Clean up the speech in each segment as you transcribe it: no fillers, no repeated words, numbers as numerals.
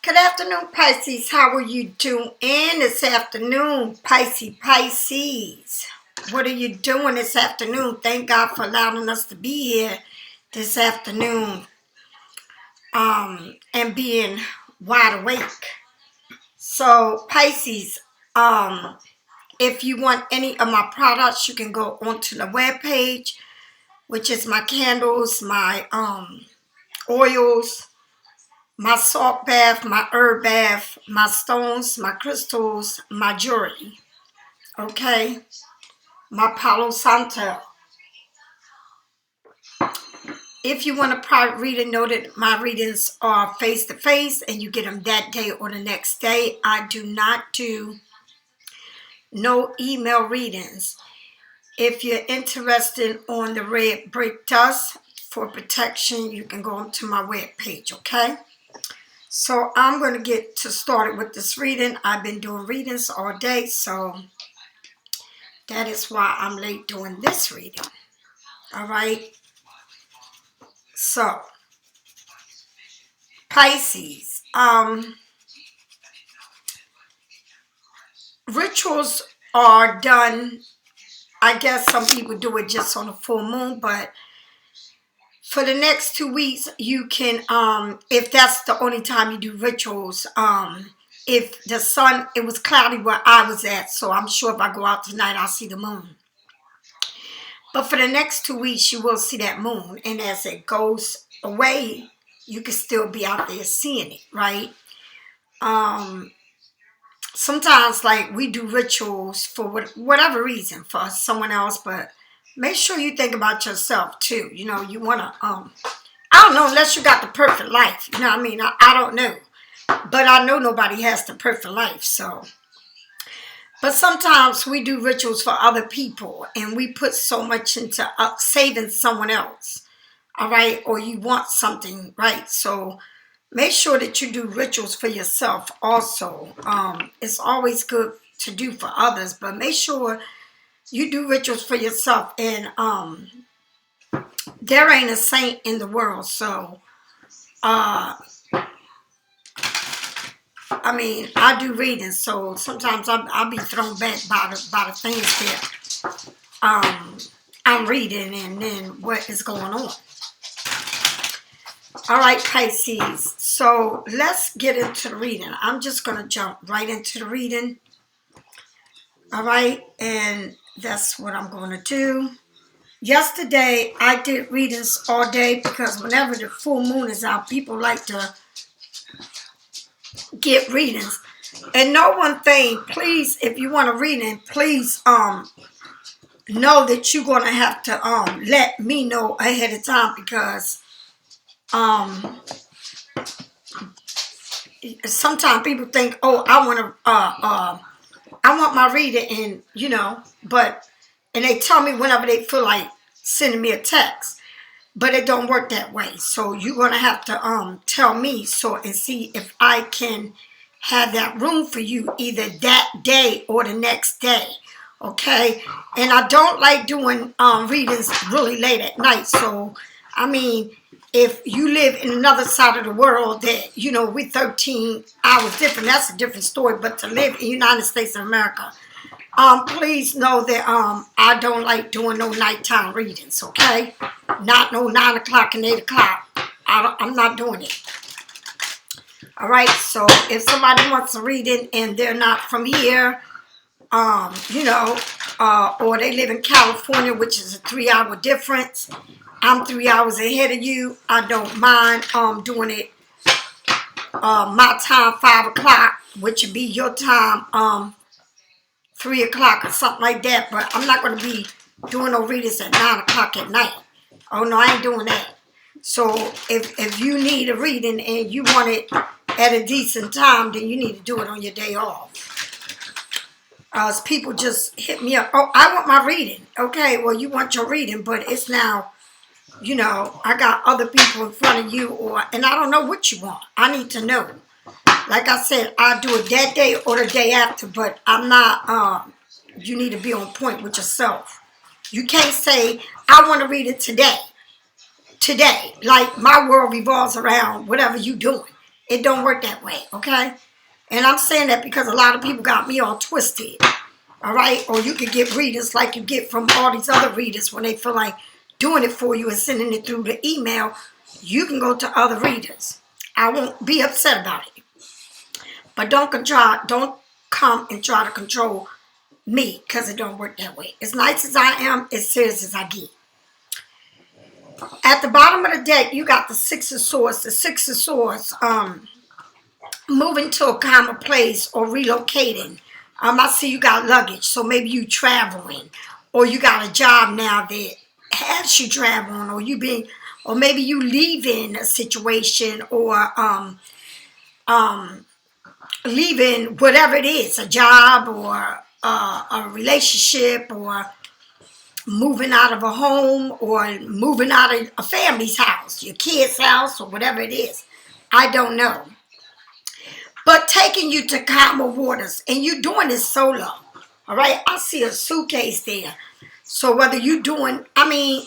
Good afternoon, Pisces. How are you doing this afternoon, Pisces? What are you doing this afternoon? Thank God for allowing us to be here this afternoon and being wide awake. So, Pisces, if you want any of my products, you can go onto the webpage, which is my candles, my oils, my salt bath, my herb bath, my stones, my crystals, my jewelry, okay? My Palo Santo. If you want a private reading, know that my readings are face-to-face and you get them that day or the next day. I do not do no email readings. If you're interested on the red brick dust for protection, you can go onto my webpage, okay? So I'm going to get started with this reading. I've been doing readings all day, so that is why I'm late doing this reading. All right. So, Pisces. Rituals are done. I guess some people do it just on a full moon, but for the next 2 weeks, you can, if that's the only time you do rituals, if the sun, it was cloudy where I was at, so I'm sure if I go out tonight, I'll see the moon. But for the next 2 weeks, you will see that moon, and as it goes away, you can still be out there seeing it, right? Sometimes, like, we do rituals for whatever reason for someone else, but make sure you think about yourself too. You know, you want to, I don't know, unless you got the perfect life. You know what I mean? I don't know. But I know nobody has the perfect life, so. But sometimes we do rituals for other people, and we put so much into saving someone else, all right? Or you want something, right? So make sure that you do rituals for yourself also. It's always good to do for others, but make sure you do rituals for yourself. And there ain't a saint in the world, so I mean, I do readings, so sometimes I'll be thrown back by the things that I'm reading and then what is going on. All right, Pisces. So let's get into the reading. I'm just going to jump right into the reading. All right, and that's what I'm going to do. Yesterday, I did readings all day because whenever the full moon is out, people like to get readings. And know one thing, please, if you want a reading, please know that you're going to have to let me know ahead of time, because sometimes people think, oh, I want my reading, and you know, and they tell me whenever they feel like sending me a text, but it don't work that way. So you're gonna have to tell me and see if I can have that room for you either that day or the next day, okay? And I don't like doing readings really late at night. So I mean, if you live in another side of the world that, you know, we're 13 hours different, that's a different story. But to live in the United States of America, please know that I don't like doing no nighttime readings, okay? Not no 9 o'clock and 8 o'clock. I'm not doing it. All right, so if somebody wants a reading and they're not from here, you know, or they live in California, which is a 3-hour difference, I'm 3 hours ahead of you, I don't mind doing it my time, 5 o'clock, which would be your time, 3 o'clock or something like that. But I'm not going to be doing no readings at 9 o'clock at night. Oh, no, I ain't doing that. So if you need a reading and you want it at a decent time, then you need to do it on your day off. People just hit me up. Oh, I want my reading. Okay, well, you want your reading, but it's now, you know, I got other people in front of you, and I don't know what you want. I need to know. Like I said, I'll do it that day or the day after, but I'm not, you need to be on point with yourself. You can't say, I want to read it today. Like, my world revolves around whatever you doing. It don't work that way, okay? And I'm saying that because a lot of people got me all twisted, all right? Or you could get readers like you get from all these other readers when they feel like doing it for you and sending it through the email. You can go to other readers. I won't be upset about it. But don't come and try to control me, because it don't work that way. As nice as I am, as serious as I get. At the bottom of the deck, you got the Six of Swords. The Six of Swords, moving to a calmer place or relocating. I see you got luggage, so maybe you traveling, or you got a job now that has you traveling, or maybe you leaving a situation, or leaving whatever it is, a job or a relationship, or moving out of a home, or moving out of a family's house, your kid's house, or whatever it is. I don't know. But taking you to calmer waters, and you're doing this solo. All right, I see a suitcase there. So whether you doing,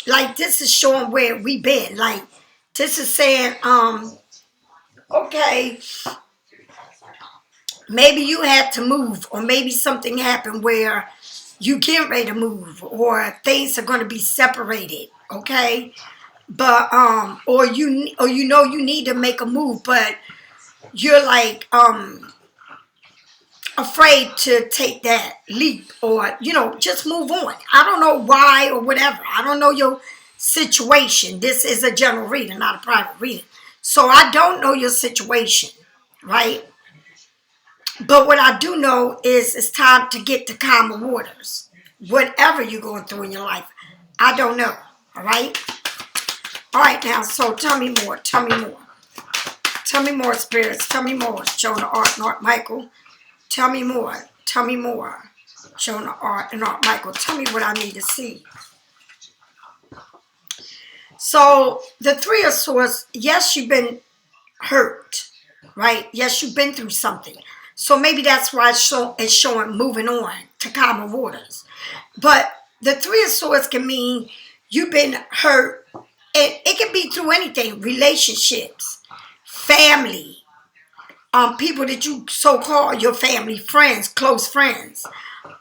like this is showing where we been. Like this is saying, okay, maybe you had to move, or maybe something happened where you get ready to move, or things are going to be separated, okay? But or you know you need to make a move, but you're like afraid to take that leap, or just move on. I don't know why or whatever. I don't know your situation. This is a general reading, not a private reading. So I don't know your situation, right? But what I do know is it's time to get to calmer waters. Whatever you're going through in your life, I don't know. All right? All right, now, so tell me more. Tell me more. Tell me more, spirits. Tell me more. Showing Art and Art Michael. Tell me more. Tell me more. Showing Art and Art Michael. Tell me what I need to see. So, the Three of Swords, yes, you've been hurt, right? Yes, you've been through something. So maybe that's why it's showing moving on to calmer waters. But the Three of Swords can mean you've been hurt. And it can be through anything. Relationships, family, people that you so-called your family, friends, close friends.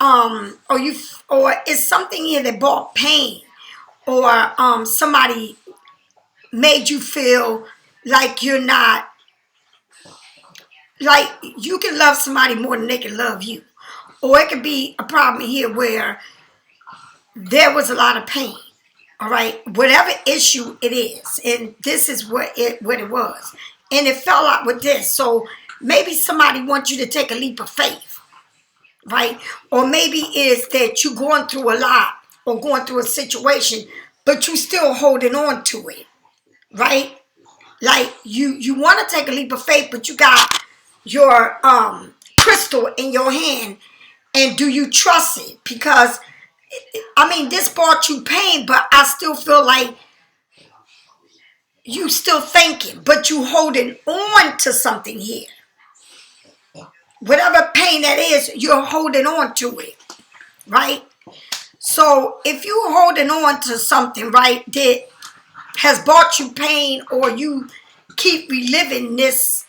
Or it's something here that brought pain. Or somebody made you feel like you're not, like you can love somebody more than they can love you. Or it could be a problem here where there was a lot of pain. All right, whatever issue it is, and this is what it was, and it fell out with this. So maybe somebody wants you to take a leap of faith, right? Or maybe it's that you're going through a lot or going through a situation, but you still holding on to it, right? Like you want to take a leap of faith, but you got your crystal in your hand, and do you trust it? Because this brought you pain, but I still feel like you still thinking, but you holding on to something here. Whatever pain that is, you're holding on to it, right? So if you holding on to something, right, that has brought you pain, or you keep reliving this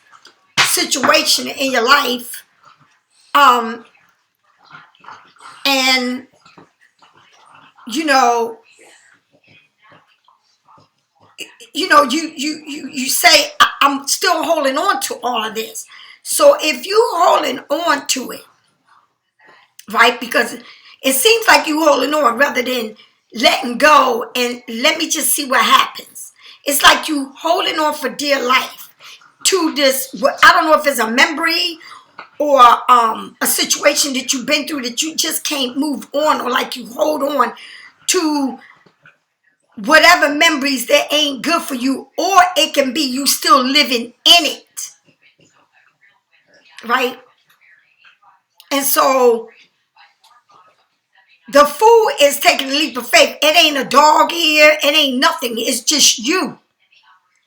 situation in your life, and you say, I'm still holding on to all of this. So if you holding on to it, right, because it seems like you holding on rather than letting go and let me just see what happens. It's like you holding on for dear life to this, I don't know if it's a memory or a situation that you've been through that you just can't move on, or like you hold on to whatever memories that ain't good for you, or it can be you still living in it, right? And so the Fool is taking a leap of faith. It ain't a dog here, it ain't nothing, it's just you,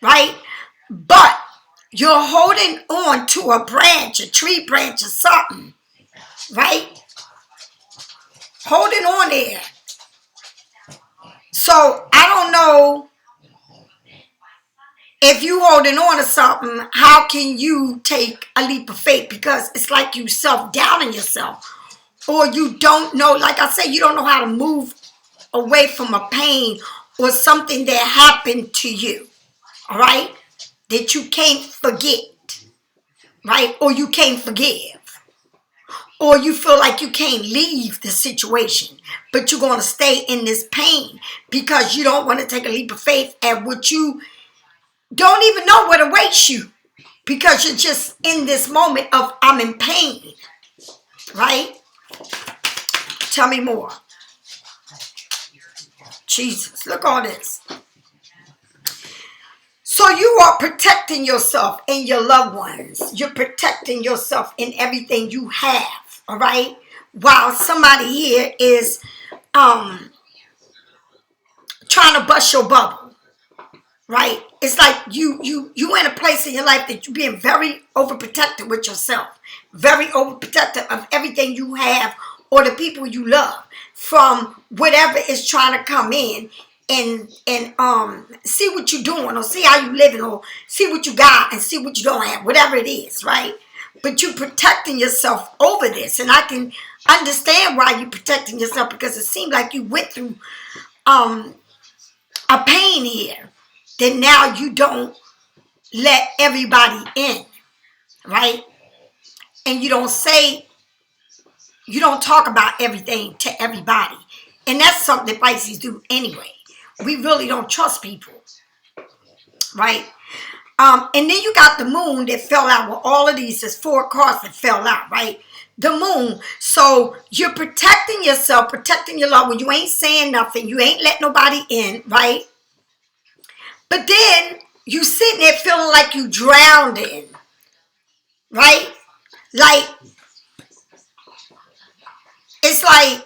right? But you're holding on to a branch, a tree branch or something, right? Holding on there. So I don't know If you holding on to something, how can you take a leap of faith? Because it's like you self-doubting yourself. Or you don't know, like I said, you don't know how to move away from a pain or something that happened to you. All right? That you can't forget. Right? Or you can't forgive. Or you feel like you can't leave the situation, but you're going to stay in this pain because you don't want to take a leap of faith at what you don't even know what awaits you, because you're just in this moment of I'm in pain, right? Tell me more. Jesus, look all this. So you are protecting yourself and your loved ones. You're protecting yourself in everything you have, all right? While somebody here is trying to bust your bubble, right? It's like you in a place in your life that you're being very overprotective with yourself, very overprotective of everything you have or the people you love from whatever is trying to come in and see what you're doing, or see how you living, or see what you got and see what you don't have, whatever it is, right? But you're protecting yourself over this, and I can understand why you're protecting yourself, because it seemed like you went through a pain here that now you don't let everybody in, right? And you don't talk about everything to everybody. And that's something that Pisces do anyway. We really don't trust people, right? And then you got the moon that fell out with all of these. There's 4 cards that fell out, right? The moon. So you're protecting yourself, protecting your loved one. You ain't saying nothing. You ain't letting nobody in, right? But then you sitting there feeling like you drowned in, right? Like, it's like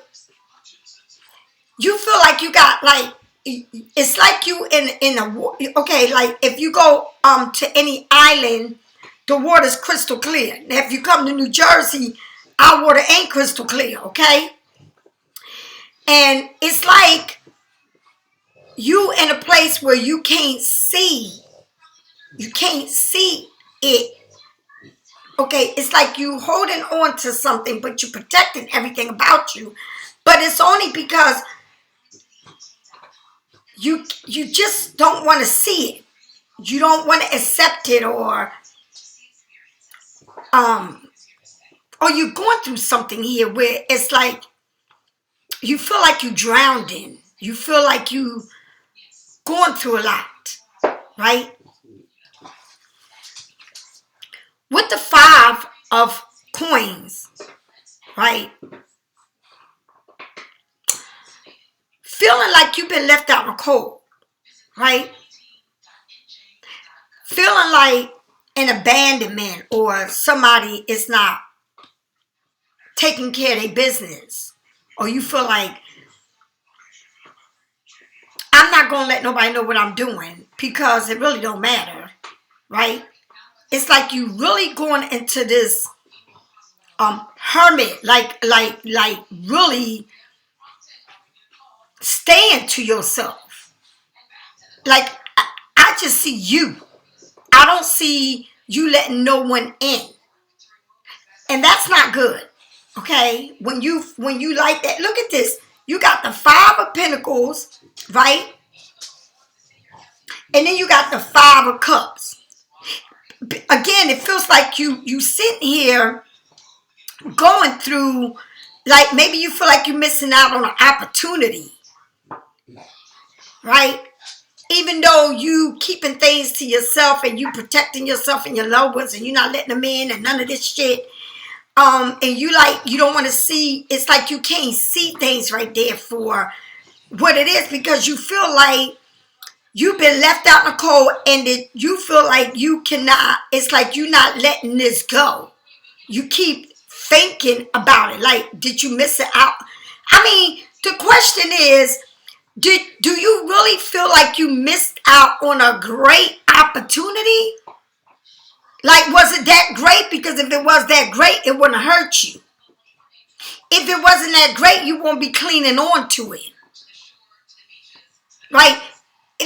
you feel like you got, like, it's like you in a, okay, like if you go to any island, the water's crystal clear. Now if you come to New Jersey, our water ain't crystal clear, okay? And it's like you in a place where you can't see it. Okay, it's like you holding on to something, but you're protecting everything about you. But it's only because you just don't want to see it. You don't want to accept it, or you're going through something here where it's like you feel like you drowned in. You feel like you going through a lot, right? With the 5 of coins, right? Feeling like you've been left out in the cold, right? Feeling like an abandonment, or somebody is not taking care of their business. Or you feel like, I'm not going to let nobody know what I'm doing because it really don't matter, right? It's like you really going into this hermit, like really staying to yourself. Like, I just see you. I don't see you letting no one in. And that's not good. Okay? When you like that, look at this. You got the 5 of Pentacles, right? And then you got the 5 of Cups. Again, it feels like you sitting here going through, like maybe you feel like you're missing out on an opportunity, right? Even though you keeping things to yourself and you protecting yourself and your loved ones and you're not letting them in and none of this shit, and you don't want to see, it's like you can't see things right there for what it is, because you feel like you've been left out in the cold, and you feel like you cannot, it's like you're not letting this go. You keep thinking about it. Like, did you miss it out? I mean, the question is, do you really feel like you missed out on a great opportunity? Like, was it that great? Because if it was that great, it wouldn't hurt you. If it wasn't that great, you won't be clinging on to it. Right?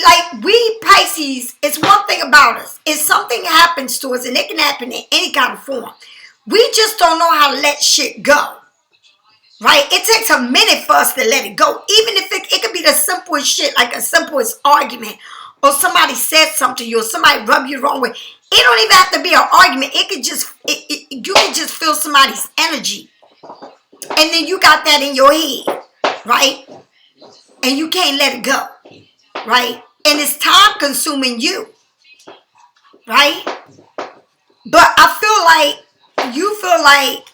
like we Pisces, it's one thing about us. If something happens to us, and it can happen in any kind of form, we just don't know how to let shit go. Right? It takes a minute for us to let it go. Even if it could be the simplest shit, like a simplest argument, or somebody said something to you, or somebody rubbed you the wrong way. It don't even have to be an argument. It could just, you can just feel somebody's energy. And then you got that in your head, right? And you can't let it go, right? And it's time consuming you, right? But I feel like, you feel like,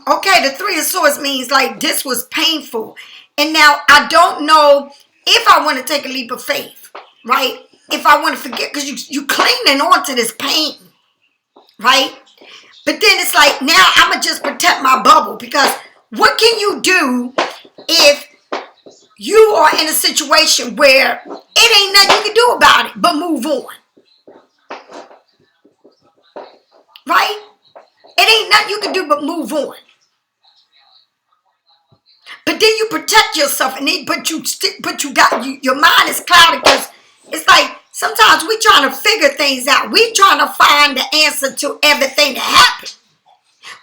okay, the Three of Swords means like this was painful. And now I don't know if I want to take a leap of faith, right? If I want to forget, because you clinging on to this pain, right? But then it's like, now I'm going to just protect my bubble, because what can you do if you are in a situation where it ain't nothing you can do about it but move on, right? It ain't nothing you can do but move on. But then you protect yourself, and then, but you got your mind is clouded, because it's like sometimes we trying to figure things out. We trying to find the answer to everything that happened.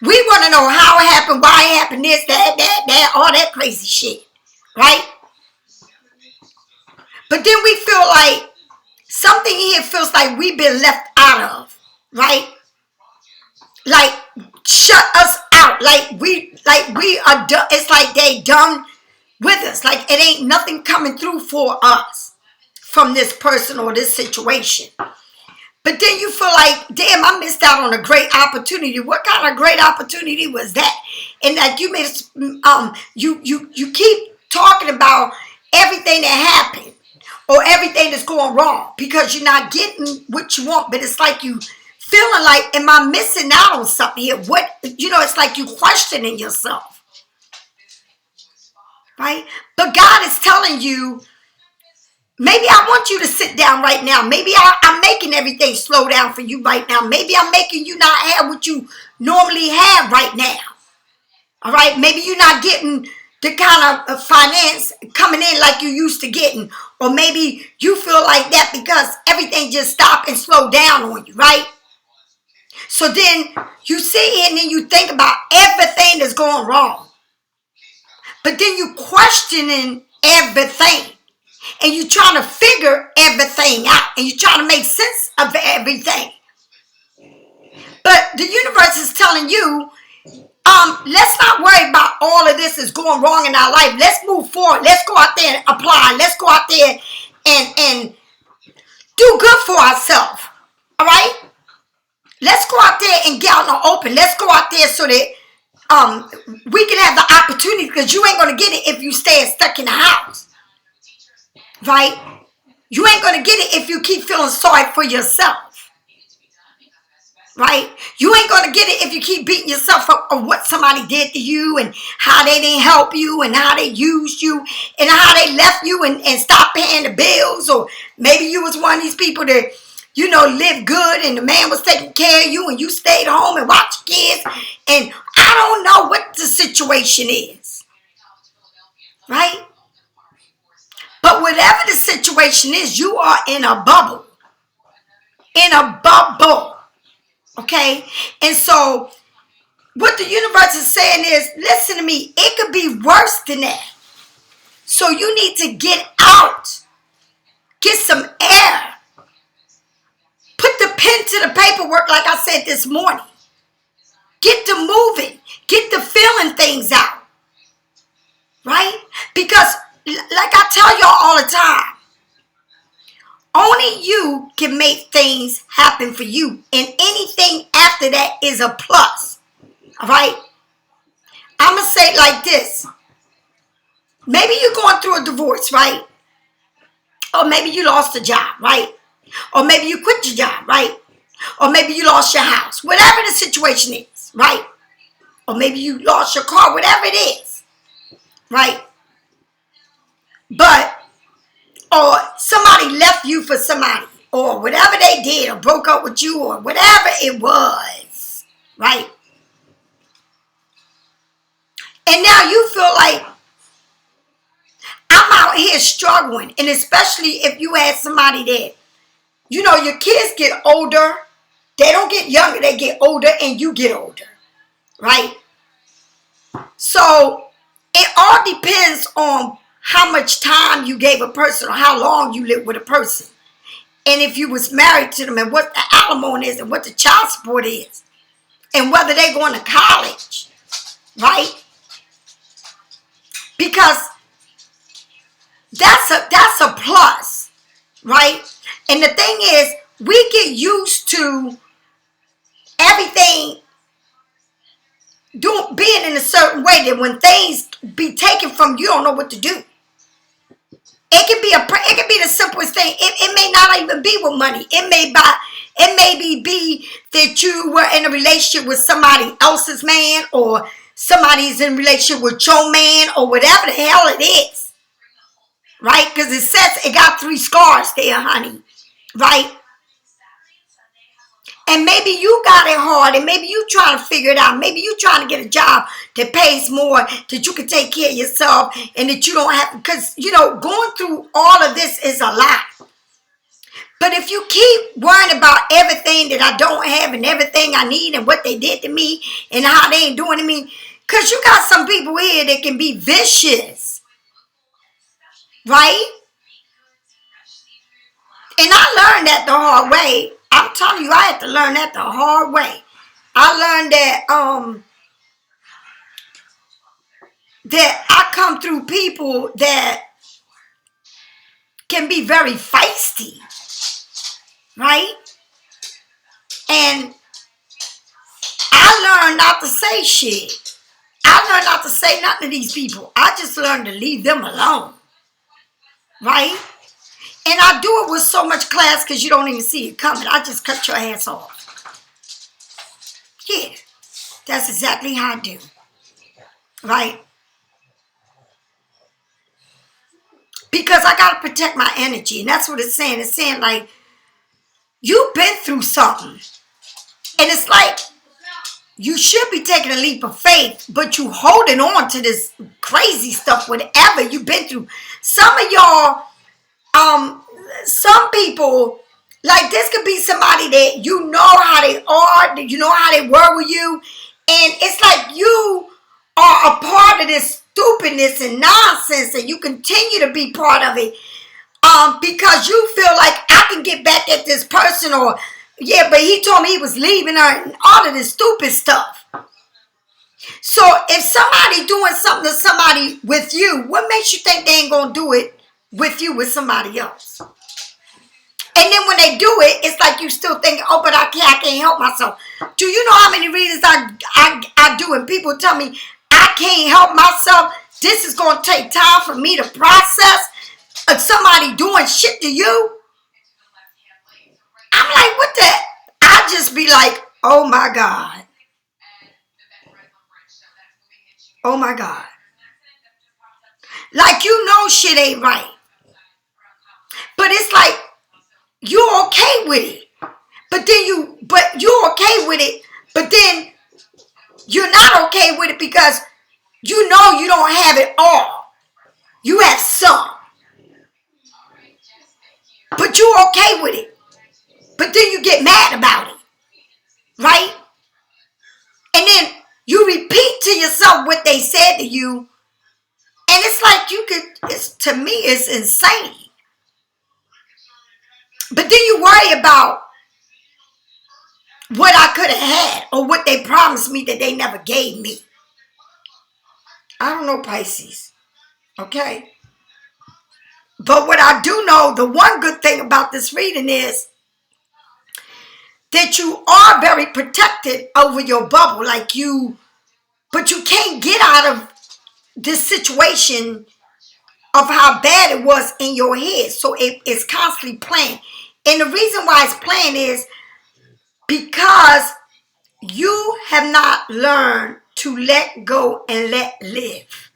We want to know how it happened, why it happened, this, that, all that crazy shit, right? But then we feel like something here feels like we've been left out of, right? Like shut us out, like we are done. It's like they done with us. Like it ain't nothing coming through for us from this person or this situation. But then you feel like, damn, I missed out on a great opportunity. What kind of great opportunity was that? And like you made, you keep talking about everything that happened or everything that's going wrong because you're not getting what you want. But it's like you feeling like, am I missing out on something here? What, it's like you questioning yourself, right? But God is telling you, maybe I want you to sit down right now. Maybe I'm making everything slow down for you right now. Maybe I'm making you not have what you normally have right now. All right? Maybe you're not getting the kind of finance coming in like you used to getting. Or maybe you feel like that because everything just stopped and slowed down on you, right? So then you sit here and then you think about everything that's going wrong. But then you questioning everything. And you're trying to figure everything out. And you're trying to make sense of everything. But the universe is telling you, let's not worry about all of this is going wrong in our life. Let's move forward. Let's go out there and apply. Let's go out there and do good for ourselves. All right? Let's go out there and get out in the open. Let's go out there so that we can have the opportunity, because you ain't going to get it if you stay stuck in the house. Right? You ain't going to get it if you keep feeling sorry for yourself. Right? You ain't going to get it if you keep beating yourself up on what somebody did to you and how they didn't help you and how they used you and how they left you and stopped paying the bills. Or maybe you was one of these people that, lived good and the man was taking care of you and you stayed home and watched kids. And I don't know what the situation is. Right? But whatever the situation is, you are in a bubble. In a bubble. Okay? And so, what the universe is saying is, listen to me, it could be worse than that. So you need to get out. Get some air. Put the pen to the paperwork like I said this morning. Get to moving. Get to feeling things out. Right? Because like I tell y'all all the time, only you can make things happen for you. And anything after that is a plus. All right? I'm going to say it like this. Maybe you're going through a divorce, right? Or maybe you lost a job, right? Or maybe you quit your job, right? Or maybe you lost your house. Whatever the situation is, right? Or maybe you lost your car, whatever it is, right? But, or somebody left you for somebody, or whatever they did, or broke up with you, or whatever it was, right? And now you feel like, I'm out here struggling. And especially if you had somebody that, you know, your kids get older. They don't get younger, they get older, and you get older, right? So it all depends on how much time you gave a person or how long you lived with a person. And if you was married to them and what the alimony is and what the child support is. And whether they're going to college, right? Because that's a plus, right? And the thing is, we get used to everything being in a certain way that when things be taken from you, don't know what to do. It can be the simplest thing. It may not even be with money. It may be that you were in a relationship with somebody else's man, or somebody's in a relationship with your man, or whatever the hell it is. Right? Because it says it got 3 scars there, honey. Right? And maybe you got it hard, and maybe you trying to figure it out. Maybe you trying to get a job that pays more, that you can take care of yourself, and that you don't have, because, you know, going through all of this is a lot. But if you keep worrying about everything that I don't have and everything I need and what they did to me and how they ain't doing to me, because you got some people here that can be vicious, right? And I learned that the hard way. I'm telling you, I had to learn that the hard way. I learned that I come through people that can be very feisty, right? And I learned not to say shit. I learned not to say nothing to these people. I just learned to leave them alone, right? And I do it with so much class because you don't even see it coming. I just cut your ass off. Yeah, that's exactly how I do. Right? Because I got to protect my energy. And that's what it's saying. It's saying like, you've been through something. And it's like, you should be taking a leap of faith, but you holding on to this crazy stuff, whatever you've been through. Some of y'all, some people, like this could be somebody that you know how they are, you know how they were with you, and it's like you are a part of this stupidness and nonsense, and you continue to be part of it, because you feel like I can get back at this person, or yeah, but he told me he was leaving her, and all of this stupid stuff. So if somebody doing something to somebody with you, what makes you think they ain't gonna do it with you with somebody else? And then when they do it, it's like you still think, oh, but I can't help myself. Do you know how many readings I do? And people tell me, I can't help myself. This is going to take time for me to process somebody doing shit to you. I'm like, what the? I just be like, oh my God. Oh my God. Like, you know shit ain't right. But it's like, you're okay with it. But you're okay with it, but then you're not okay with it because you know you don't have it all. You have some. But you're okay with it. But then you get mad about it. Right? And then you repeat to yourself what they said to you. And it's like to me, it's insane. But then you worry about what I could have had or what they promised me that they never gave me. I don't know, Pisces. Okay? But what I do know, the one good thing about this reading is that you are very protected over your bubble. But you can't get out of this situation of how bad it was in your head. So it's constantly playing. And the reason why it's playing is because you have not learned to let go and let live.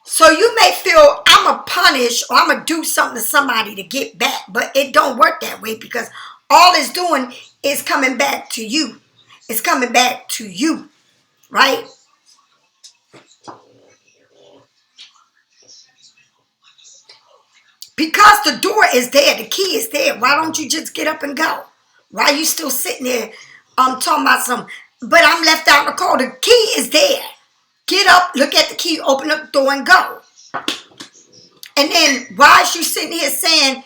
So you may feel I'm going to punish or I'm going to do something to somebody to get back. But it don't work that way because all it's doing is coming back to you. It's coming back to you. Right? Because the door is there, the key is there. Why don't you just get up and go? Why are you still sitting there talking about something? But I'm left out in the cold. The key is there. Get up, look at the key, open up the door and go. And then why is you sitting here saying,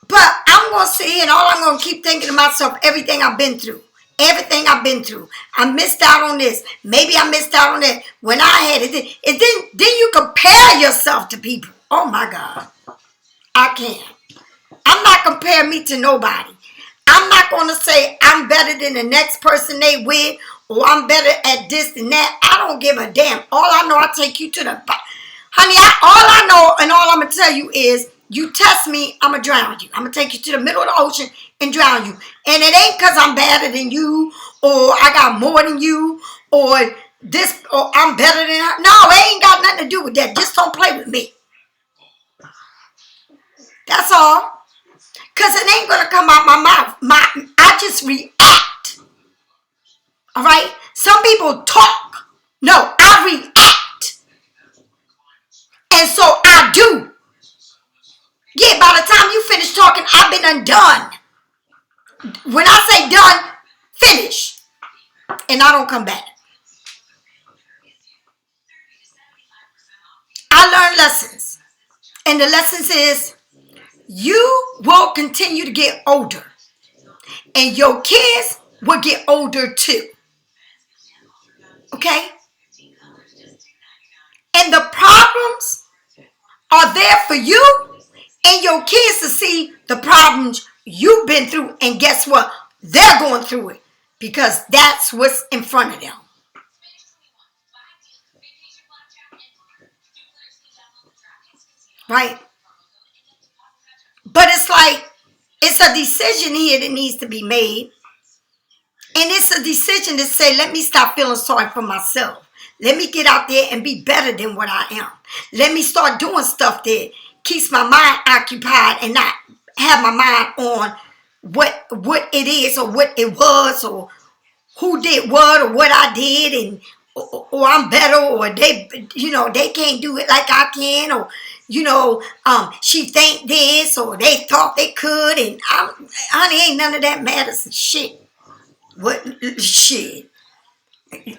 but I'm going to sit here and all I'm going to keep thinking to myself, everything I've been through. Everything I've been through. I missed out on this. Maybe I missed out on that when I had it. And then you compare yourself to people. Oh my God. I can't. I'm not comparing me to nobody. I'm not going to say I'm better than the next person they with, or I'm better at this and that. I don't give a damn. All I know, I take you to the... Honey, all I know and all I'm going to tell you is, you test me, I'm going to drown you. I'm going to take you to the middle of the ocean and drown you. And it ain't because I'm better than you, or I got more than you, or this, or I'm better than her. No, it ain't got nothing to do with that. Just don't play with me. That's all. Because it ain't going to come out my mouth. I just react. All right? Some people talk. No, I react. And so I do. Yeah, by the time you finish talking, I've been undone. When I say done, finish. And I don't come back. I learned lessons. And the lessons is, you will continue to get older. And your kids will get older too. Okay? And the problems are there for you and your kids to see the problems you've been through. And guess what? They're going through it. Because that's what's in front of them. Right? But it's like, it's a decision here that needs to be made. And it's a decision to say, let me stop feeling sorry for myself. Let me get out there and be better than what I am. Let me start doing stuff that keeps my mind occupied and not have my mind on what it is or what it was or who did what or what I did, and or I'm better, or they can't do it like I can, or she think this, or they thought they could, and honey, ain't none of that matters. Shit. What shit?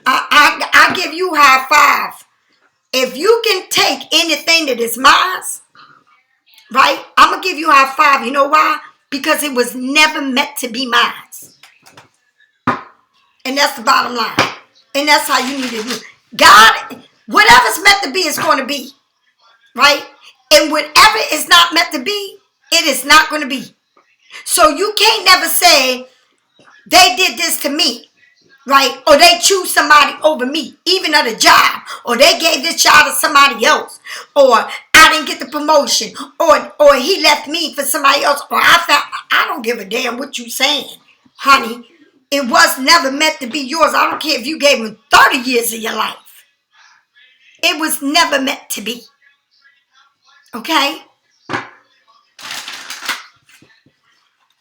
I give you high five. If you can take anything that is mine, right? I'm gonna give you high five. You know why? Because it was never meant to be mine. And that's the bottom line. And that's how you need to do it. God, whatever's meant to be is going to be. Right? And whatever is not meant to be, it is not going to be. So you can't never say, they did this to me. Right? Or they choose somebody over me, even at a job. Or they gave this job to somebody else. Or I didn't get the promotion. Or he left me for somebody else. Or I don't give a damn what you saying, honey. It was never meant to be yours. I don't care if you gave him 30 years of your life. It was never meant to be. Okay?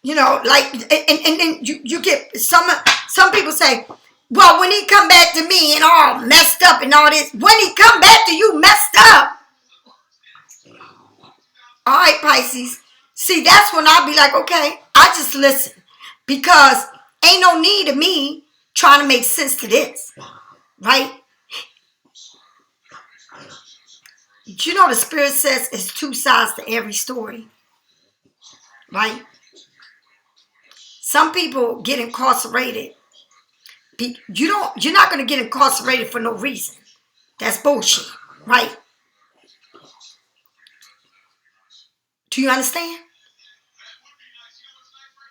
Like, and then you get some people say, well, when he come back to me and all messed up and all this, when he come back to you messed up. All right, Pisces. See, that's when I'll be like, okay, I just listen. Because ain't no need of me trying to make sense to this. Right? The Spirit says it's two sides to every story. Right? Some people get incarcerated. You're not going to get incarcerated for no reason. That's bullshit. Right? Do you understand?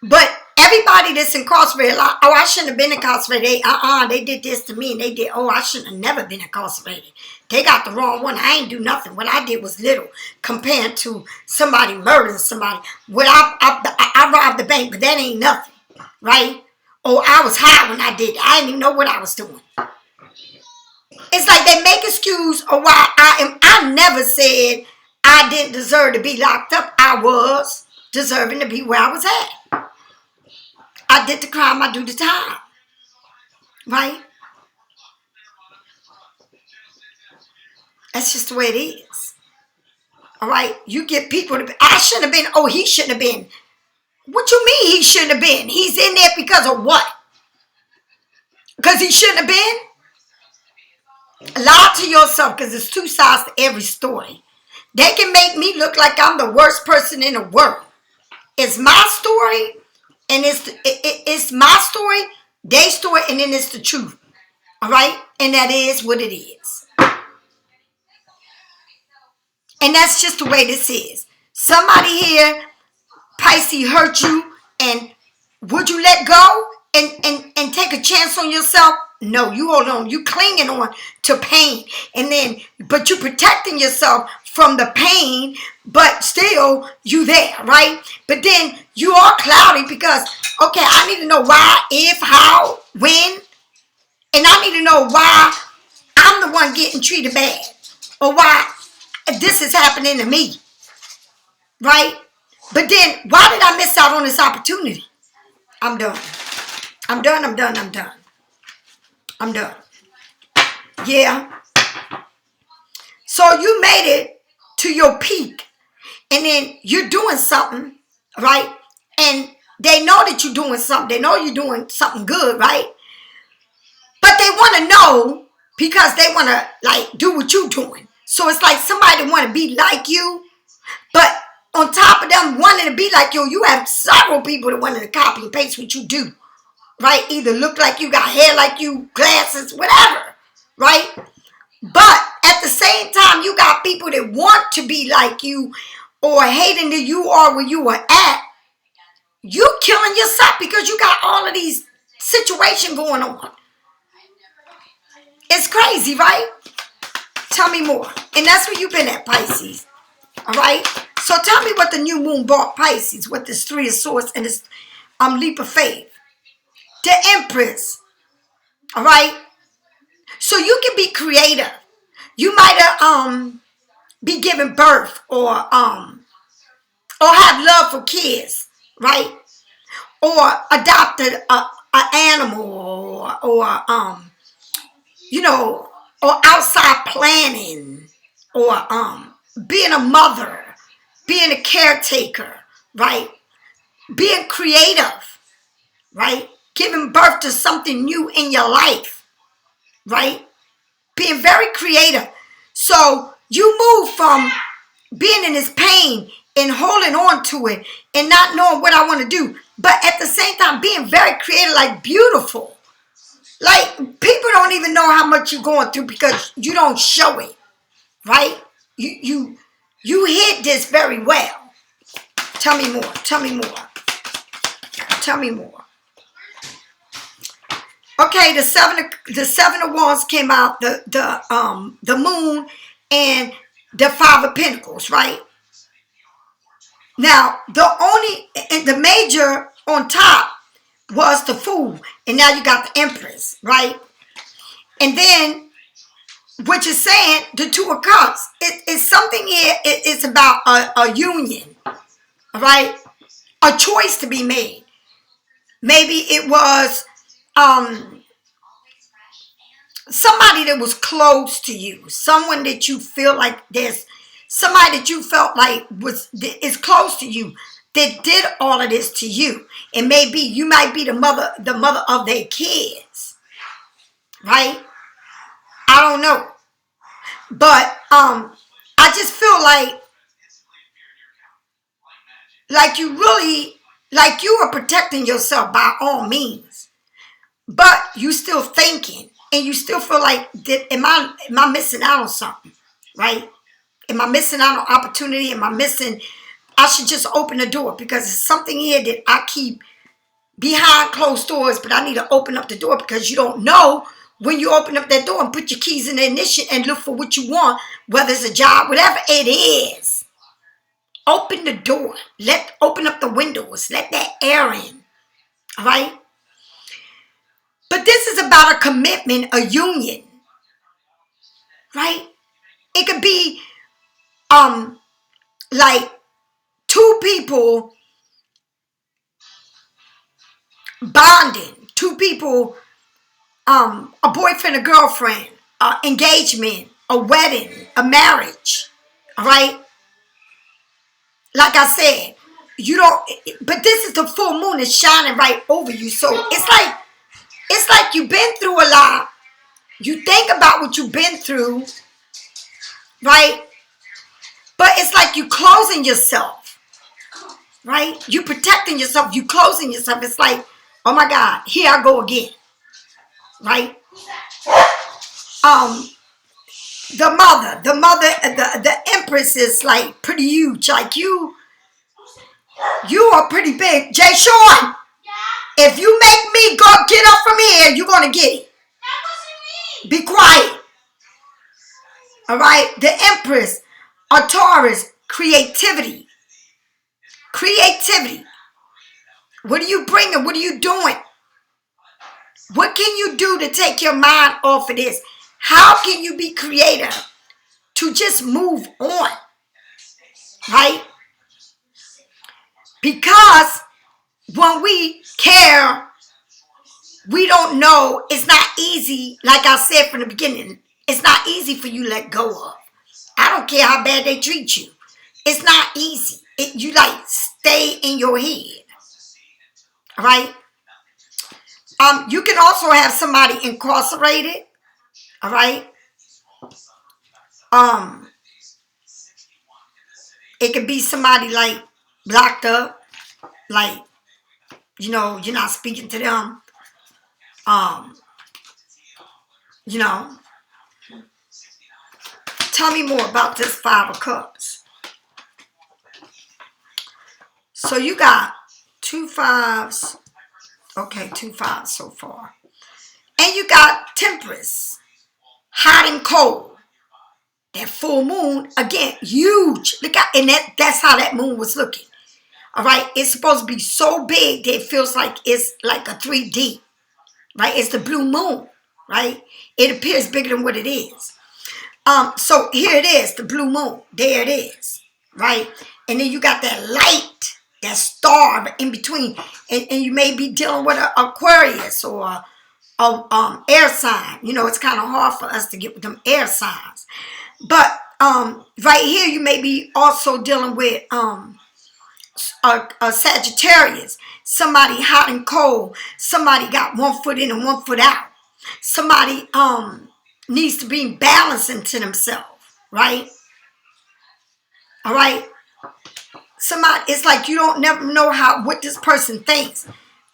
But everybody that's incarcerated, like, oh, I shouldn't have been incarcerated. They did this to me, and they did. Oh, I shouldn't have never been incarcerated. They got the wrong one. I ain't do nothing. What I did was little compared to somebody murdering somebody. I robbed the bank, but that ain't nothing, right? Oh, I was high when I did it. I didn't even know what I was doing. It's like they make excuse of why I never said I didn't deserve to be locked up. I was deserving to be where I was at. I did the crime, I do the time. Right? That's just the way it is. All right? You get people to be, I shouldn't have been, oh, he shouldn't have been. What you mean he shouldn't have been? He's in there because of what? Because he shouldn't have been? Lie to yourself, because there's two sides to every story. They can make me look like I'm the worst person in the world. It's my story, and it's my story, their story, and then it's the truth. All right? And that is what it is. And that's just the way this is. Somebody here, Pisces, hurt you, and would you let go and take a chance on yourself? No, you hold on. You clinging on to pain. And then, but you protecting yourself from the pain, but still you there, right? But then you are cloudy because, okay, I need to know why, if, how, when. And I need to know why I'm the one getting treated bad. Or why this is happening to me. Right? But then, why did I miss out on this opportunity? I'm done. I'm done, I'm done, I'm done. I'm done. Yeah. So you made it to your peak. And then you're doing something, right? And they know that you're doing something. They know you're doing something good, right? But they want to know because they want to, like, do what you're doing. So it's like somebody want to be like you. But on top of them wanting to be like you have several people that want to copy and paste what you do. Right? Either look like you, got hair like you, glasses, whatever. Right? But at the same time, you got people that want to be like you or hating that you are where you were at. You killing yourself because you got all of these situations going on. It's crazy, right? Tell me more. And that's where you've been at, Pisces. All right? So tell me what the new moon brought Pisces with this Three of Swords and this leap of faith. The Empress. All right? So you can be creative. You might be giving birth or have love for kids, right? Or adopted an animal or or outside planning or being a mother, being a caretaker, right? Being creative, right? Giving birth to something new in your life, right? Being very creative. So you move from being in this pain and holding on to it and not knowing what I want to do, but at the same time being very creative, like beautiful. Like people don't even know how much you're going through because you don't show it, right? You hid this very well. Tell me more. Tell me more. Tell me more. Okay, the seven of wands came out, the moon and the Five of Pentacles, right? Now, the major on top was the Fool, and now you got the Empress, right? And then, which is saying the Two of Cups. It's something here. It's about a union, all right? A choice to be made. Maybe it was somebody that was close to you, someone that you feel like there's somebody that you felt like is close to you that did all of this to you. And maybe you might be the mother of their kids, right? I don't know, but I just feel like you really like you are protecting yourself by all means, but you still thinking. And you still feel like, am I missing out on something, right? Am I missing out on opportunity? I should just open the door because there's something here that I keep behind closed doors, but I need to open up the door because you don't know when you open up that door and put your keys in the ignition and look for what you want, whether it's a job, whatever it is. Open the door. Open up the windows. Let that air in, all right? But this is about a commitment, a union, right? It could be like two people bonding, two people, a boyfriend, a girlfriend, engagement, a wedding, a marriage, all right? like I said, you don't, but this is the full moon is shining right over you. So it's like you've been through a lot. You think about what you've been through, right? But it's like you closing yourself, right? You protecting yourself, you closing yourself. It's like, oh my God, here I go again, right? The empress is like pretty huge. Like you are pretty big. Jay Sean, if you make me go get up from here, you're gonna get it. Be quiet. All right. The empress, a Taurus, creativity. Creativity. What are you bringing? What are you doing? What can you do to take your mind off of this? How can you be creative to just move on? Right? Because when we care, we don't know. It's not easy. Like I said from the beginning, it's not easy for you to let go of. I don't care how bad they treat you. It's not easy. You like stay in your head. All right? You can also have somebody incarcerated. All right? It could be somebody like locked up. Like, you know, you're not speaking to them. You know. Tell me more about this Five of Cups. So you got 2 5s. Okay, 2 5s so far. And you got Temperance. Hot and cold. That full moon, again, huge. Look at, and that's how that moon was looking. All right, it's supposed to be so big that it feels like it's like a 3D. Right, it's the blue moon. Right, it appears bigger than what it is. So here it is, the blue moon. There it is. Right, and then you got that light, that star in between, and you may be dealing with an Aquarius or a air sign. You know, it's kind of hard for us to get with them air signs. But right here, you may be also dealing with a Sagittarius. Somebody hot and cold. Somebody got 1 foot in and 1 foot out. Somebody needs to be balanced into themselves, right? All right. Somebody, it's like you don't never know what this person thinks.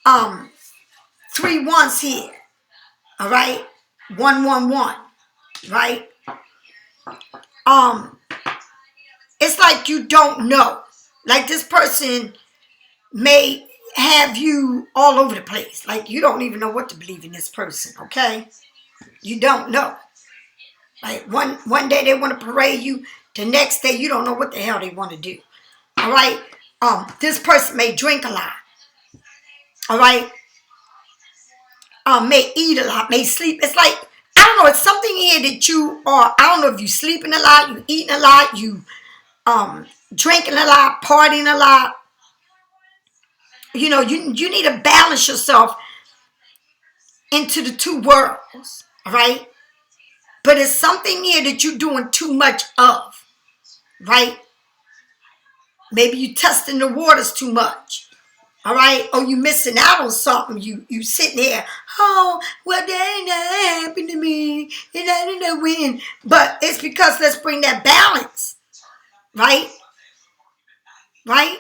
3 1s here. All right. 1 1 1. Right. It's like you don't know. Like this person may have you all over the place. Like you don't even know what to believe in this person. Okay. You don't know. Like one day they want to parade you. The next day you don't know what the hell they want to do. All right. This person may drink a lot. All right. May eat a lot. May sleep. It's like, I don't know. It's something here that you are. I don't know if you sleeping a lot, you eating a lot, you drinking a lot, partying a lot. You know, you need to balance yourself into the 2 worlds. All right. But it's something here that you're doing too much of. Right. Maybe you testing the waters too much. All right. Or you missing out on something. You sitting there. Oh, well, that ain't that happened to me. And I didn't know when. But it's because let's bring that balance. Right. Right.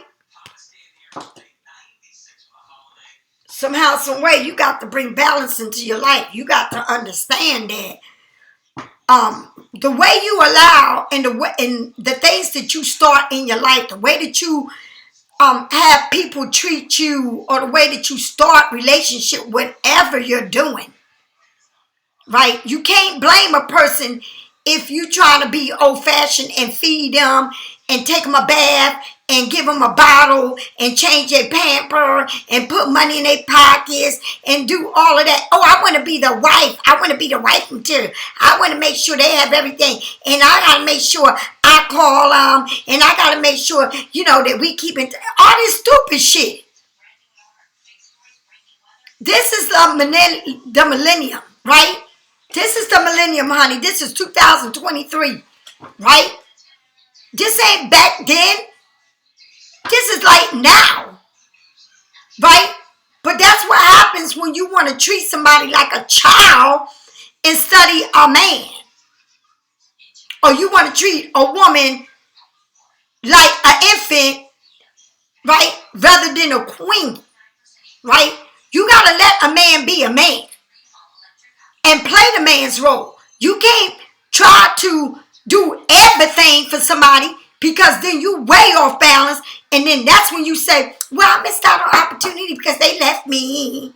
Somehow, some way, you got to bring balance into your life. You got to understand that the way you allow and the things that you start in your life, the way that you have people treat you, or the way that you start relationship, whatever you're doing, right? You can't blame a person if you trying to be old-fashioned and feed them and take them a bath and give them a bottle and change their pamper and put money in their pockets and do all of that. Oh, I want to be the wife. I want to be the wife material. I want to make sure they have everything. And I got to make sure I call them. And I got to make sure, you know, that we keep it. All this stupid shit. This is the millennium, right? This is the millennium, honey. This is 2023, right? This ain't back then. This is like now, right? But that's what happens when you want to treat somebody like a child instead of a man. Or you want to treat a woman like an infant, right? Rather than a queen, right? You got to let a man be a man and play the man's role. You can't try to do everything for somebody because then you way off balance. And then that's when you say, well, I missed out on opportunity because they left me.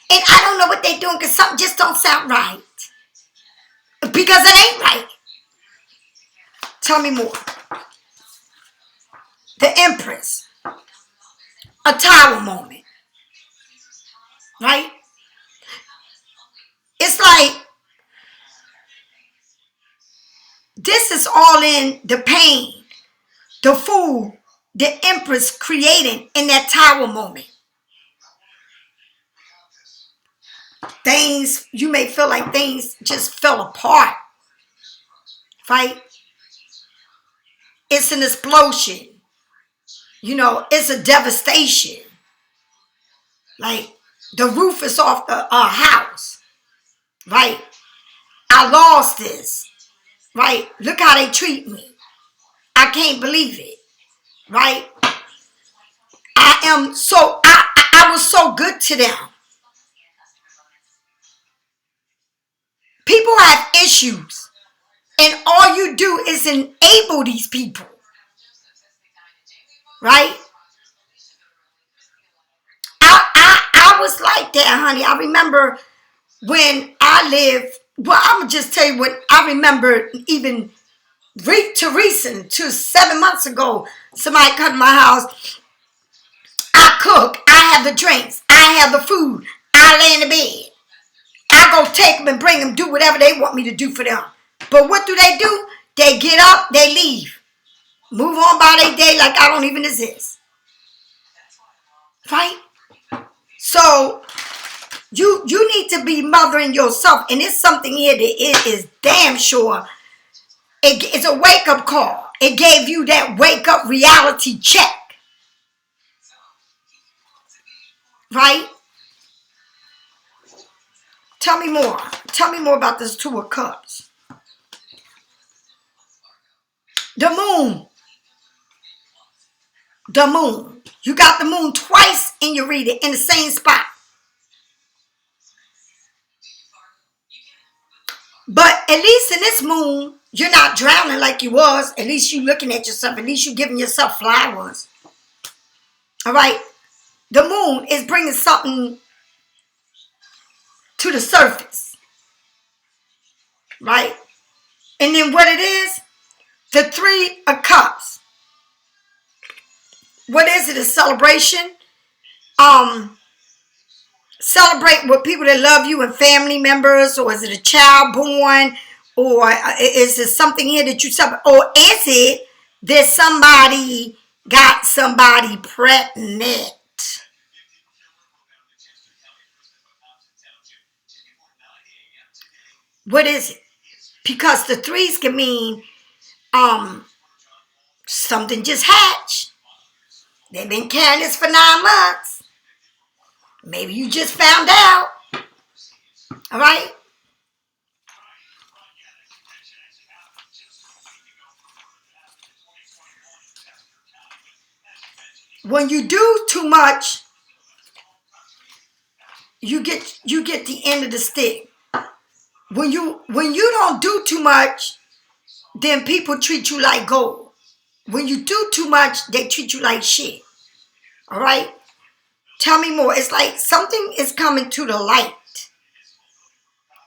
And I don't know what they're doing because something just don't sound right. Because it ain't right. Tell me more. The Empress. A tower moment. Right? It's like this is all in the pain, the fool, the Empress creating in that tower moment. Things, you may feel like things just fell apart. Right? It's an explosion. You know, it's a devastation. Like the roof is off the house. Right? I lost this. Right? Look how they treat me. I can't believe it. Right? I was so good to them. People have issues. And all you do is enable these people. Right? I was like that, honey. I remember when I lived, well, I'm going to just tell you what I remember even to 7 months ago. Somebody come to my house. I cook. I have the drinks. I have the food. I lay in the bed. I go take them and bring them, do whatever they want me to do for them. But what do? They get up, they leave. Move on by their day like I don't even exist. Right? So, you need to be mothering yourself. And it's something here that it is damn sure. It's a wake-up call. It gave you that wake-up reality check. Right? Tell me more. Tell me more about this Two of Cups. The moon. The moon. You got the moon twice in your reading in the same spot. But at least in this moon, you're not drowning like you was. At least you looking at yourself. At least you giving yourself flowers. All right? The moon is bringing something to the surface. Right? And then what it is? The Three of Cups. What is it? A celebration? Celebrate with people that love you and family members, or is it a child born, or is it something here that you celebrate, or is it that somebody got somebody pregnant? What is it? Because the threes can mean something just hatched. They've been carrying this for 9 months. Maybe you just found out. All right? When you do too much, you get the end of the stick. When you don't do too much, then people treat you like gold. When you do too much, they treat you like shit. All right? Tell me more. It's like something is coming to the light.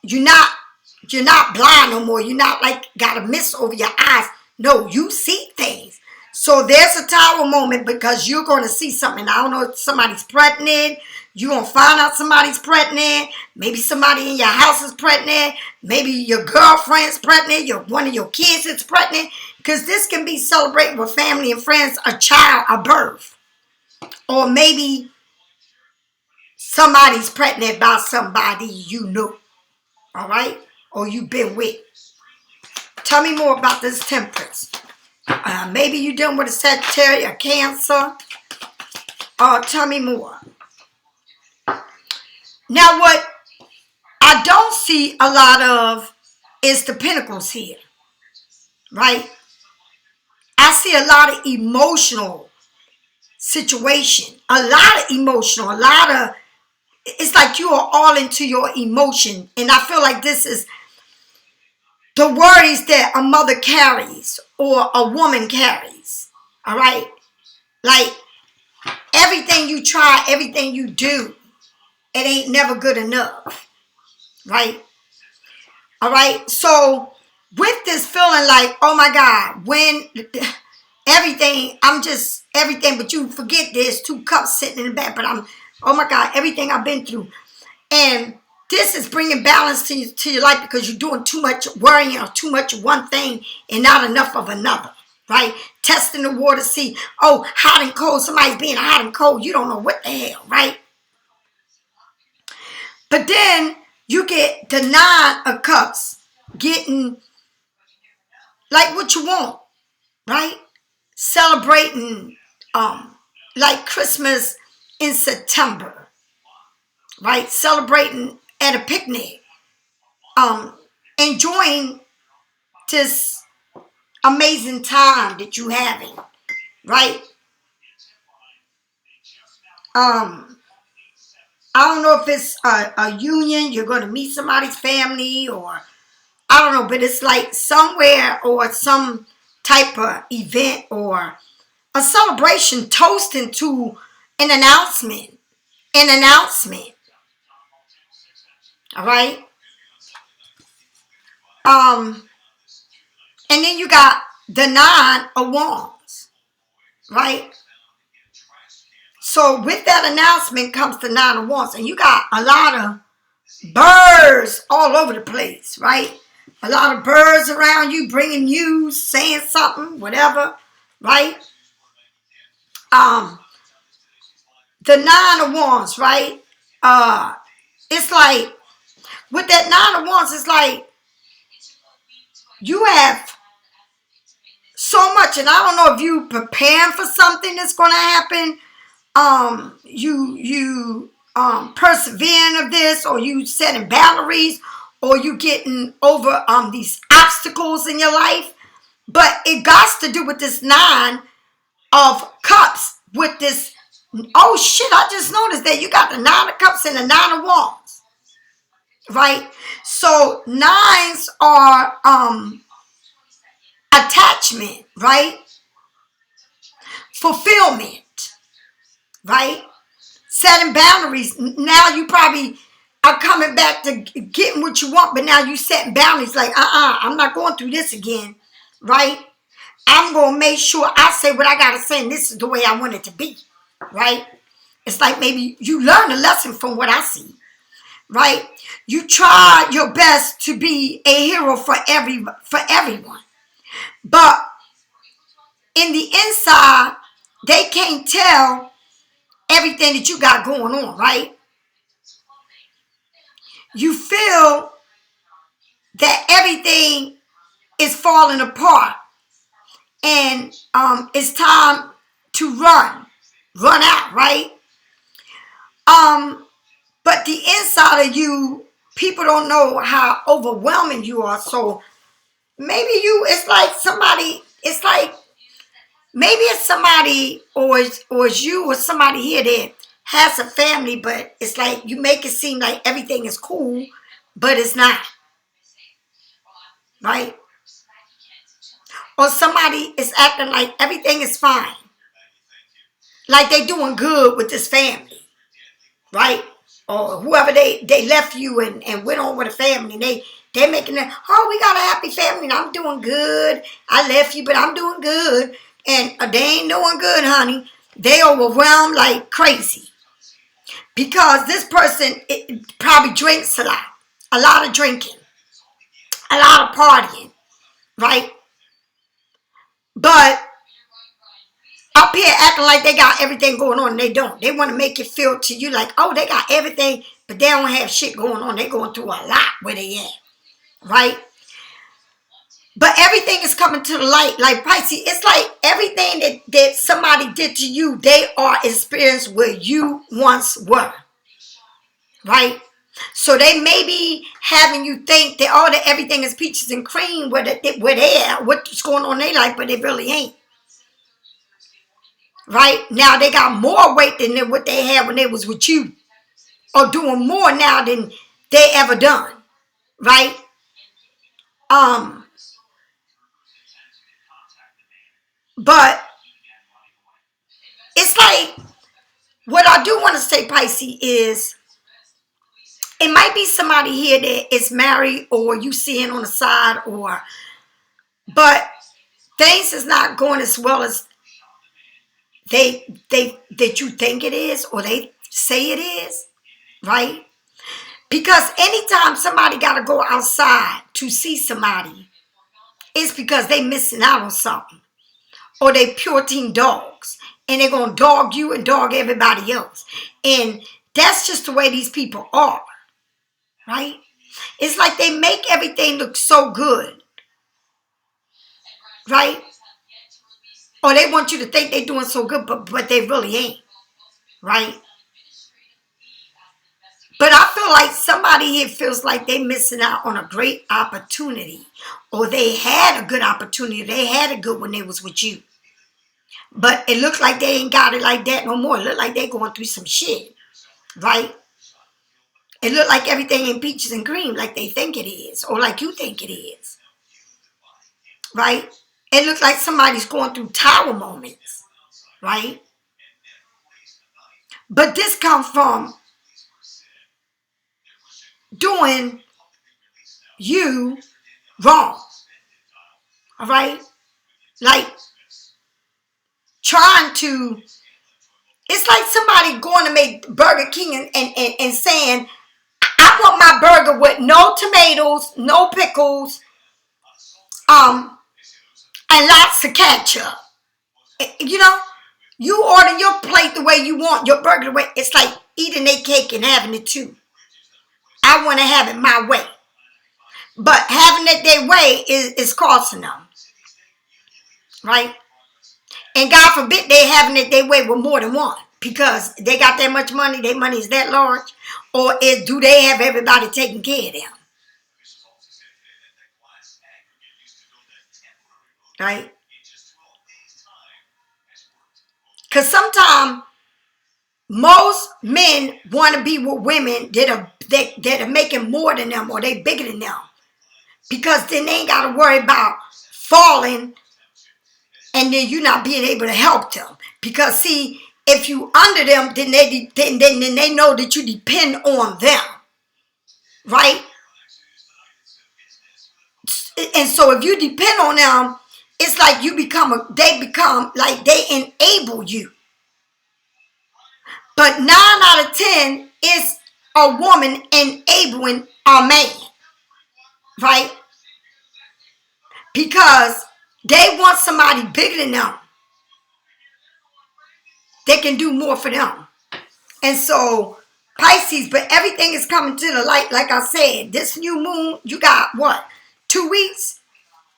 You're not blind no more. You're not like got a mist over your eyes. No, you see things. So there's a tower moment because you're going to see something. I don't know if somebody's pregnant. You're going to find out somebody's pregnant. Maybe somebody in your house is pregnant. Maybe your girlfriend's pregnant. One of your kids is pregnant. Because this can be celebrated with family and friends, a child, a birth. Or maybe somebody's pregnant by somebody you know. All right? Or you've been with. Tell me more about this Temperance. Maybe you're dealing with a Sagittarius, a Cancer. Tell me more. Now, what I don't see a lot of is the Pentacles here, right? I see a lot of emotional situation, a lot of emotional, a lot of, it's like you are all into your emotion. And I feel like this is the worries that a mother carries or a woman carries, all right? Like, everything you try, everything you do, it ain't never good enough, right? All right? So, with this feeling like, oh my God, when everything, I'm just everything, but you forget there's 2 cups sitting in the back, but oh my God, everything I've been through. And this is bringing balance to your life because you're doing too much worrying or too much of one thing and not enough of another, right? Testing the water, see, oh, hot and cold, somebody's being hot and cold, you don't know what the hell, right? But then you get the 9 of cups, getting like what you want, right? Celebrating like Christmas in September, right? Celebrating at a picnic, enjoying this amazing time that you having, right? I don't know if it's a union, you're going to meet somebody's family, or I don't know, but it's like somewhere or some type of event or a celebration toasting to an announcement. All right. And then you got the 9 of Wands, right? So with that announcement comes the 9 of Wands, and you got a lot of birds all over the place, right? A lot of birds around you, bringing news, saying something, whatever, right? The 9 of Wands, right? It's like with that 9 of Wands, it's like you have so much, and I don't know if you preparing for something that's going to happen. You persevering of this, or you setting boundaries, or you getting over these obstacles in your life. But it got to do with this 9 of cups with this. Oh shit, I just noticed that you got the 9 of cups and the 9 of wands, right? So 9s are attachment, right? Fulfillment, right? Setting boundaries. Now you probably are coming back to getting what you want, but now you setting boundaries like, I'm not going through this again, right? I'm going to make sure I say what I got to say, and this is the way I want it to be, right? It's like maybe you learn a lesson from what I see, right? You try your best to be a hero for everyone, but in the inside, they can't tell everything that you got going on, right? You feel that everything is falling apart, and it's time to run out, right? But the inside of you, people don't know how overwhelming you are. So maybe it's like somebody, it's like maybe it's somebody, or it's you or somebody here that has a family, but it's like you make it seem like everything is cool, but it's not, right? Or somebody is acting like everything is fine, like they doing good with this family, right? Or whoever they left you and went on with a family, and they making it, oh, we got a happy family and I'm doing good. I left you, but I'm doing good. And they ain't doing good, honey. They overwhelmed like crazy. Because this person probably drinks a lot of drinking, a lot of partying, right? But up here acting like they got everything going on, and they don't. They want to make it feel to you like, oh, they got everything, but they don't have shit going on. They going through a lot where they at, right? But everything is coming to the light. Like Pisces, it's like everything that somebody did to you, they are experienced where you once were. Right? So they may be having you think that all that everything is peaches and cream where they are, what's going on in their life, but it really ain't. Right? Now they got more weight than what they had when they was with you. Or doing more now than they ever done. Right? But it's like, what I do want to say, Pisces, is it might be somebody here that is married or you seeing on the side, but things is not going as well as that you think it is or they say it is, right? Because anytime somebody got to go outside to see somebody, it's because they missing out on something. Or they pure team dogs. And they're going to dog you and dog everybody else. And that's just the way these people are. Right? It's like they make everything look so good. Right? Or they want you to think they're doing so good, but they really ain't. Right? But I feel like somebody here feels like they're missing out on a great opportunity. Or they had a good opportunity. They had it good when they was with you. But it looks like they ain't got it like that no more. It look like they going through some shit. Right? It look like everything in peaches and cream like they think it is. Or like you think it is. Right? It looks like somebody's going through tower moments. Right? But this comes from doing you wrong. All right? Like trying to, it's like somebody going to make Burger King and saying, I want my burger with no tomatoes, no pickles, and lots of ketchup. You know, you order your plate the way you want, your burger the way, it's like eating their cake and having it too. I want to have it my way. But having it their way is costing them. Right? And God forbid they having it their way with more than one. Because they got that much money, their money is that large. Or do they have everybody taking care of them? Right? Because sometimes most men want to be with women that are making more than them or they bigger than them. Because then they ain't got to worry about falling and then you not being able to help them. Because see, if you under them, then they know that you depend on them. Right? And so if you depend on them, it's like they become like they enable you. But 9 out of 10 is a woman enabling a man. Right? Because they want somebody bigger than them. They can do more for them. And so, Pisces, but everything is coming to the light. Like I said, this new moon, you got what? 2 weeks?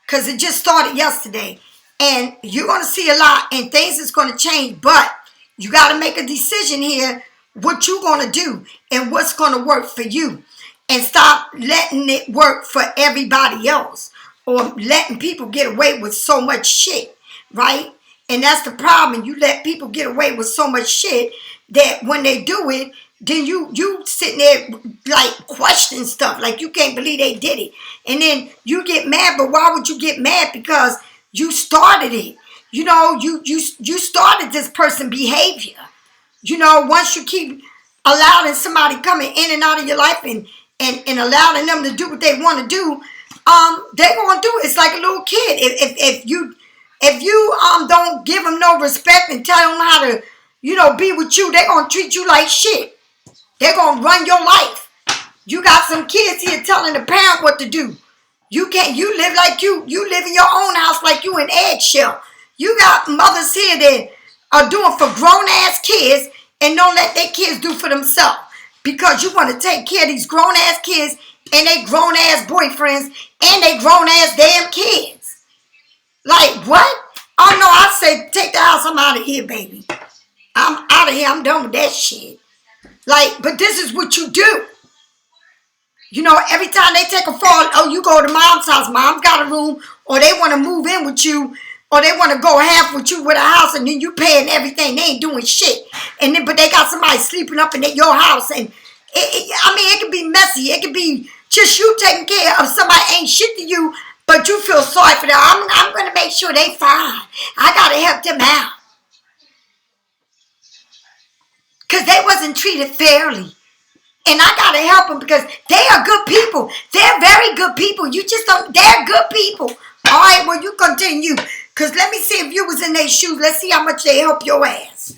Because it just started yesterday. And you're going to see a lot and things is going to change. But you got to make a decision here what you're going to do and what's going to work for you. And stop letting it work for everybody else. Or letting people get away with so much shit. Right? And that's the problem. You let people get away with so much shit that when they do it, then you sitting there like questioning stuff. Like you can't believe they did it. And then you get mad. But why would you get mad? Because you started it. You know, you started this person behavior. You know, once you keep allowing somebody coming in and out of your life and allowing them to do what they want to do, they're going to do it. It's like a little kid. If you don't give them no respect and tell them how to, be with you, they're going to treat you like shit. They're going to run your life. You got some kids here telling the parent what to do. You live like you live in your own house like you in eggshell. You got mothers here that are doing for grown-ass kids and don't let their kids do for themselves. Because you want to take care of these grown-ass kids and they grown ass boyfriends, and they grown ass damn kids. Like what? Oh no, I say take the house. I'm out of here, baby. I'm out of here. I'm done with that shit. Like, but this is what you do. You know, every time they take a fall, oh, you go to mom's house. Mom's got a room, or they want to move in with you, or they want to go half with you with a house, and then you paying everything. They ain't doing shit. And then, but they got somebody sleeping up in your house, and I mean, it can be messy. It can be just you taking care of somebody ain't shit to you, but you feel sorry for them. I'm gonna make sure they fine. I gotta help them out because they wasn't treated fairly. And I got to help them because they are good people. They're very good people. You just don't, they're good people. All right, well, you continue. Because let me see if you was in their shoes. Let's see how much they help your ass.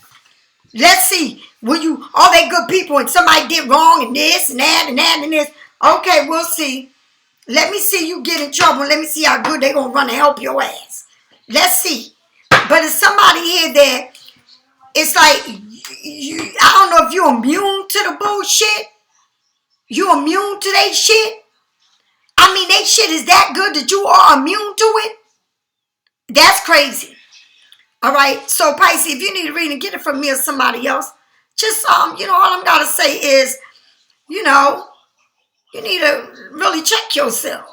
Let's see. Will you, all they good people and somebody did wrong and this and that and that and this. Okay, we'll see. Let me see you get in trouble. Let me see how good they going to run to help your ass. Let's see. But it's somebody here that it's like, I don't know if you're immune to the bullshit. You immune to that shit? I mean, that shit is that good that you are immune to it? That's crazy. All right. So, Pisces, if you need a reading, get it from me or somebody else. Just, you know, all I'm got to say is, you know, you need to really check yourself.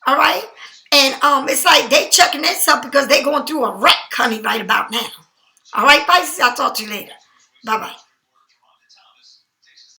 All right. And it's like they checking themselves because they going through a wreck, honey, right about now. All right, Pisces, I'll talk to you later. Bye-bye.